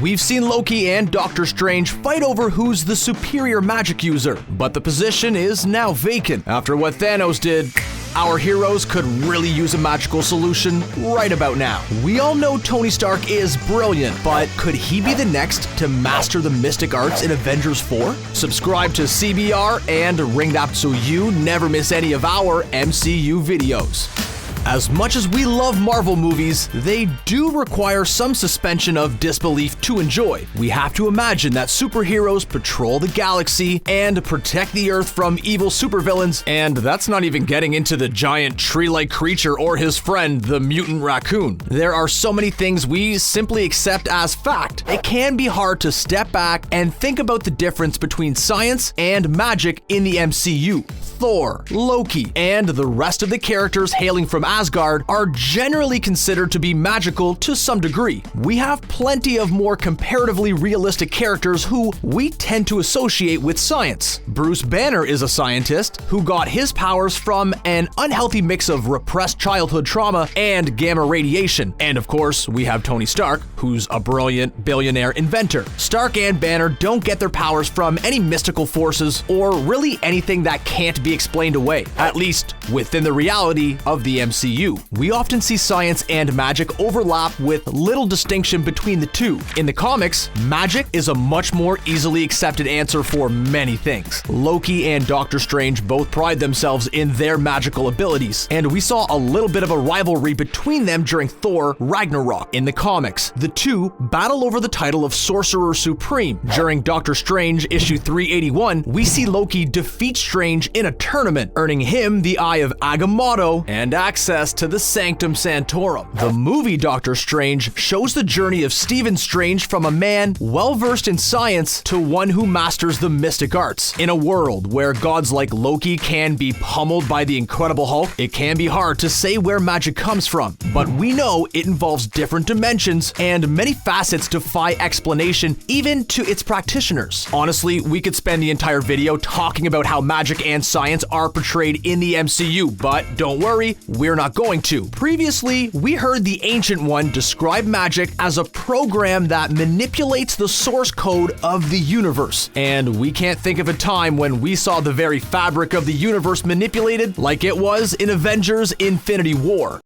We've seen Loki and Doctor Strange fight over who's the superior magic user, but the position is now vacant. After what Thanos did, our heroes could really use a magical solution right about now. We all know Tony Stark is brilliant, but could he be the next to master the mystic arts in Avengers 4? Subscribe to CBR and ring that so you never miss any of our MCU videos. As much as we love Marvel movies, they do require some suspension of disbelief to enjoy. We have to imagine that superheroes patrol the galaxy and protect the Earth from evil supervillains, and that's not even getting into the giant tree-like creature or his friend, the mutant raccoon. There are so many things we simply accept as fact. It can be hard to step back and think about the difference between science and magic in the MCU. Thor, Loki, and the rest of the characters hailing from Asgard are generally considered to be magical to some degree. We have plenty of more comparatively realistic characters who we tend to associate with science. Bruce Banner is a scientist who got his powers from an unhealthy mix of repressed childhood trauma and gamma radiation. And of course, we have Tony Stark, who's a brilliant billionaire inventor. Stark and Banner don't get their powers from any mystical forces or really anything that can't be explained away, at least within the reality of the MCU. We often see science and magic overlap with little distinction between the two. In the comics, magic is a much more easily accepted answer for many things. Loki and Doctor Strange both pride themselves in their magical abilities, and we saw a little bit of a rivalry between them during Thor Ragnarok. In the comics, the two battle over the title of Sorcerer Supreme. During Doctor Strange issue 381, we see Loki defeat Strange in a tournament, earning him the Eye of Agamotto and access to the Sanctum Sanctorum. The movie Doctor Strange shows the journey of Stephen Strange from a man well-versed in science to one who masters the mystic arts. In a world where gods like Loki can be pummeled by the Incredible Hulk, it can be hard to say where magic comes from, but we know it involves different dimensions and many facets defy explanation even to its practitioners. Honestly, we could spend the entire video talking about how magic and science are portrayed in the MCU, but don't worry, we're not going to. Previously, we heard the Ancient One describe magic as a program that manipulates the source code of the universe, and we can't think of a time when we saw the very fabric of the universe manipulated like it was in Avengers Infinity War.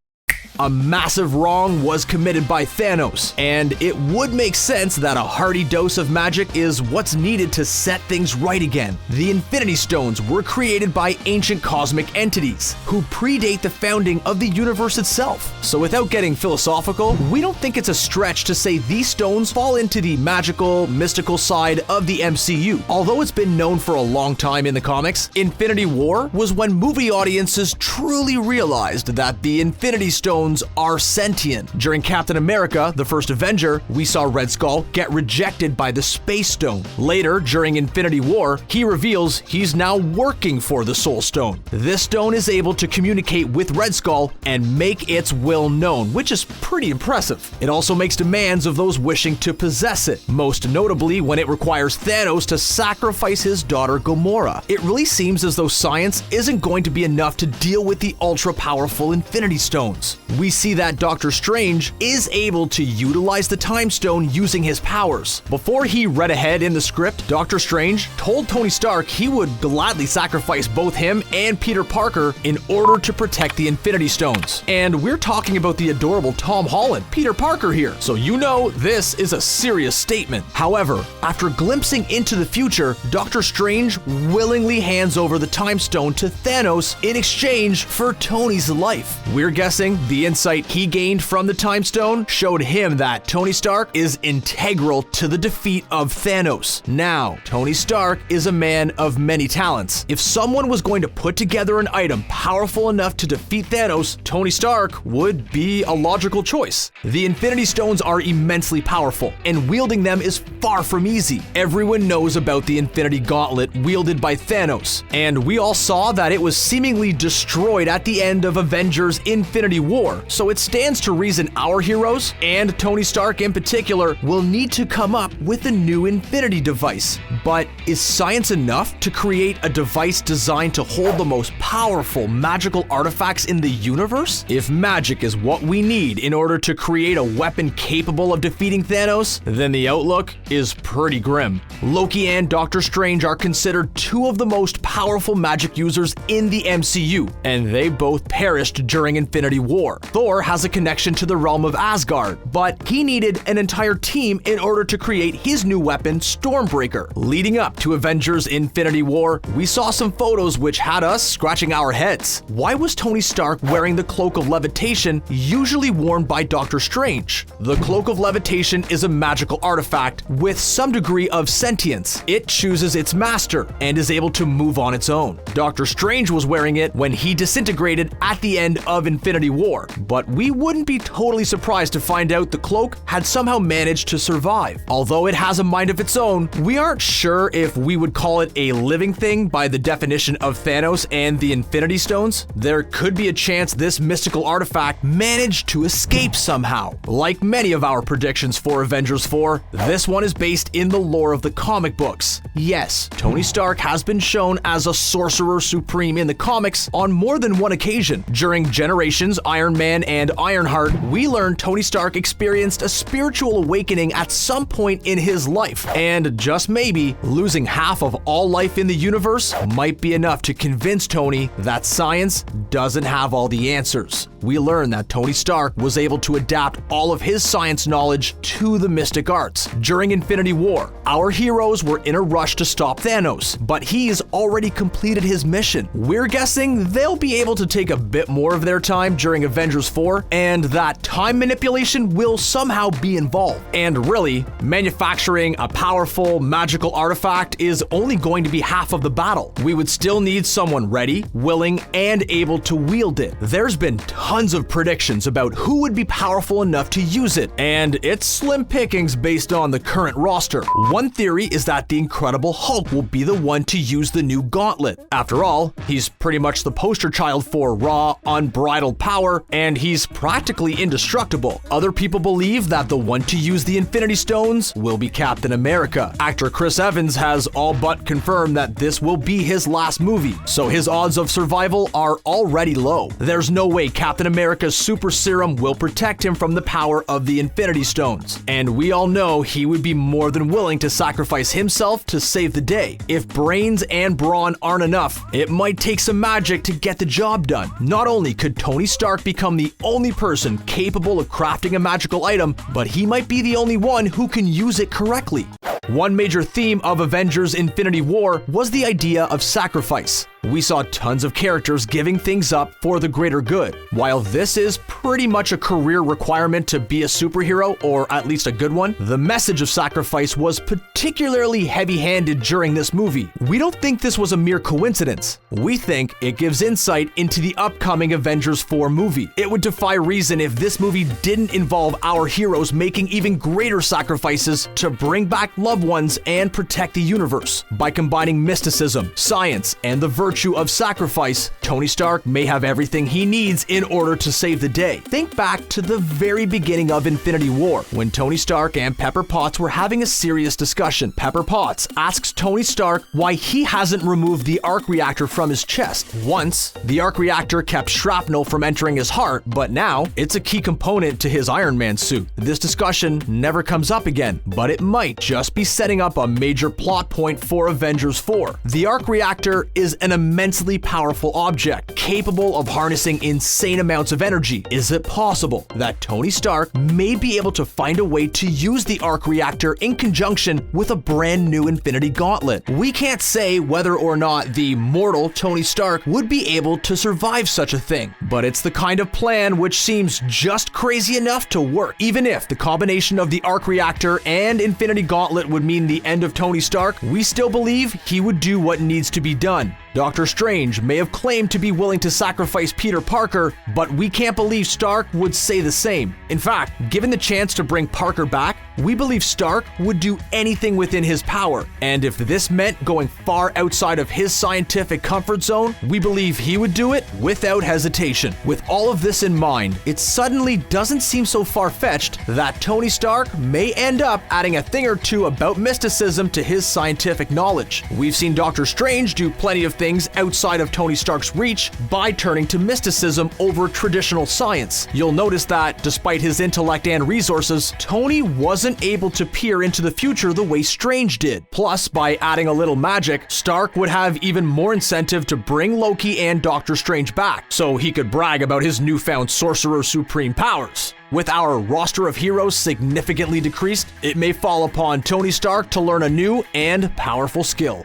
A massive wrong was committed by Thanos, and it would make sense that a hearty dose of magic is what's needed to set things right again. The Infinity Stones were created by ancient cosmic entities who predate the founding of the universe itself. So without getting philosophical, we don't think it's a stretch to say these stones fall into the magical, mystical side of the MCU. Although it's been known for a long time in the comics, Infinity War was when movie audiences truly realized that the Infinity Stones are sentient. During Captain America, the first Avenger, we saw Red Skull get rejected by the Space Stone. Later, during Infinity War, he reveals he's now working for the Soul Stone. This stone is able to communicate with Red Skull and make its will known, which is pretty impressive. It also makes demands of those wishing to possess it, most notably when it requires Thanos to sacrifice his daughter Gamora. It really seems as though science isn't going to be enough to deal with the ultra-powerful Infinity Stones. We see that Doctor Strange is able to utilize the Time Stone using his powers. Before he read ahead in the script, Doctor Strange told Tony Stark he would gladly sacrifice both him and Peter Parker in order to protect the Infinity Stones. And we're talking about the adorable Tom Holland, Peter Parker here, so you know this is a serious statement. However, after glimpsing into the future, Doctor Strange willingly hands over the Time Stone to Thanos in exchange for Tony's life. We're guessing the insight he gained from the Time Stone showed him that Tony Stark is integral to the defeat of Thanos. Now, Tony Stark is a man of many talents. If someone was going to put together an item powerful enough to defeat Thanos, Tony Stark would be a logical choice. The Infinity Stones are immensely powerful, and wielding them is far from easy. Everyone knows about the Infinity Gauntlet wielded by Thanos, and we all saw that it was seemingly destroyed at the end of Avengers Infinity War. War, so it stands to reason our heroes, and Tony Stark in particular, will need to come up with a new Infinity device. But is science enough to create a device designed to hold the most powerful magical artifacts in the universe? If magic is what we need in order to create a weapon capable of defeating Thanos, then the outlook is pretty grim. Loki and Doctor Strange are considered two of the most powerful magic users in the MCU, and they both perished during Infinity War. Thor has a connection to the realm of Asgard, but he needed an entire team in order to create his new weapon, Stormbreaker. Leading up to Avengers Infinity War, we saw some photos which had us scratching our heads. Why was Tony Stark wearing the Cloak of Levitation usually worn by Doctor Strange? The Cloak of Levitation is a magical artifact with some degree of sentience. It chooses its master and is able to move on its own. Doctor Strange was wearing it when he disintegrated at the end of Infinity War, but we wouldn't be totally surprised to find out the cloak had somehow managed to survive. Although it has a mind of its own, we aren't sure if we would call it a living thing by the definition of Thanos and the Infinity Stones. There could be a chance this mystical artifact managed to escape somehow. Like many of our predictions for Avengers 4, this one is based in the lore of the comic books. Yes, Tony Stark has been shown as a sorcerer supreme in the comics on more than one occasion. During Generations, Iron Man, and Ironheart, we learned Tony Stark experienced a spiritual awakening at some point in his life, and just maybe, losing half of all life in the universe might be enough to convince Tony that science doesn't have all the answers. We learned that Tony Stark was able to adapt all of his science knowledge to the mystic arts. During Infinity War, our heroes were in a rush to stop Thanos, but he's already completed his mission. We're guessing they'll be able to take a bit more of their time during Avengers 4, and that time manipulation will somehow be involved. And really, manufacturing a powerful magical artifact is only going to be half of the battle. We would still need someone ready, willing, and able to wield it. There's been tons of predictions about who would be powerful enough to use it, and it's slim pickings based on the current roster. One theory is that the Incredible Hulk will be the one to use the new gauntlet. After all, he's pretty much the poster child for raw, unbridled power, and he's practically indestructible. Other people believe that the one to use the Infinity Stones will be Captain America. Actor Chris Evans has all but confirmed that this will be his last movie, so his odds of survival are already low. There's no way Captain America's super serum will protect him from the power of the Infinity Stones, and we all know he would be more than willing to sacrifice himself to save the day. If brains and brawn aren't enough, it might take some magic to get the job done. Not only could Tony Stark become the only person capable of crafting a magical item, but he might be the only one who can use it correctly. One major theme of Avengers Infinity War was the idea of sacrifice. We saw tons of characters giving things up for the greater good. While this is pretty much a career requirement to be a superhero, or at least a good one, the message of sacrifice was particularly heavy-handed during this movie. We don't think this was a mere coincidence. We think it gives insight into the upcoming Avengers 4 movie. It would defy reason if this movie didn't involve our heroes making even greater sacrifices to bring back loved ones and protect the universe. By combining mysticism, science, and the virtue of sacrifice, Tony Stark may have everything he needs in order to save the day. Think back to the very beginning of Infinity War, when Tony Stark and Pepper Potts were having a serious discussion. Pepper Potts asks Tony Stark why he hasn't removed the arc reactor from his chest. Once, the arc reactor kept shrapnel from entering his heart, but now it's a key component to his Iron Man suit. This discussion never comes up again, but it might just be setting up a major plot point for Avengers 4. The arc reactor is an immensely powerful object, capable of harnessing insane amounts of energy. Is it possible that Tony Stark may be able to find a way to use the arc reactor in conjunction with a brand new Infinity Gauntlet? We can't say whether or not the mortal Tony Stark would be able to survive such a thing, but it's the kind of plan which seems just crazy enough to work. Even if the combination of the arc reactor and Infinity Gauntlet would mean the end of Tony Stark, we still believe he would do what needs to be done. Doctor Strange may have claimed to be willing to sacrifice Peter Parker, but we can't believe Stark would say the same. In fact, given the chance to bring Parker back, We believe Stark would do anything within his power, and if this meant going far outside of his scientific comfort zone, we believe he would do it without hesitation. With all of this in mind, it suddenly doesn't seem so far-fetched that Tony Stark may end up adding a thing or two about mysticism to his scientific knowledge. We've seen Doctor Strange do plenty of things outside of Tony Stark's reach by turning to mysticism over traditional science. You'll notice that, despite his intellect and resources, Tony wasn't able to peer into the future the way Strange did. Plus, by adding a little magic, Stark would have even more incentive to bring Loki and Doctor Strange back, so he could brag about his newfound Sorcerer Supreme powers. With our roster of heroes significantly decreased, it may fall upon Tony Stark to learn a new and powerful skill.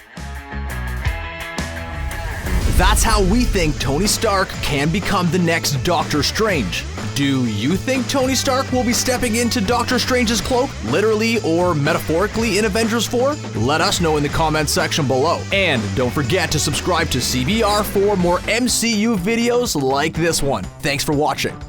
That's how we think Tony Stark can become the next Doctor Strange. Do you think Tony Stark will be stepping into Doctor Strange's cloak, literally or metaphorically in Avengers 4? Let us know in the comments section below. And don't forget to subscribe to CBR for more MCU videos like this one. Thanks for watching.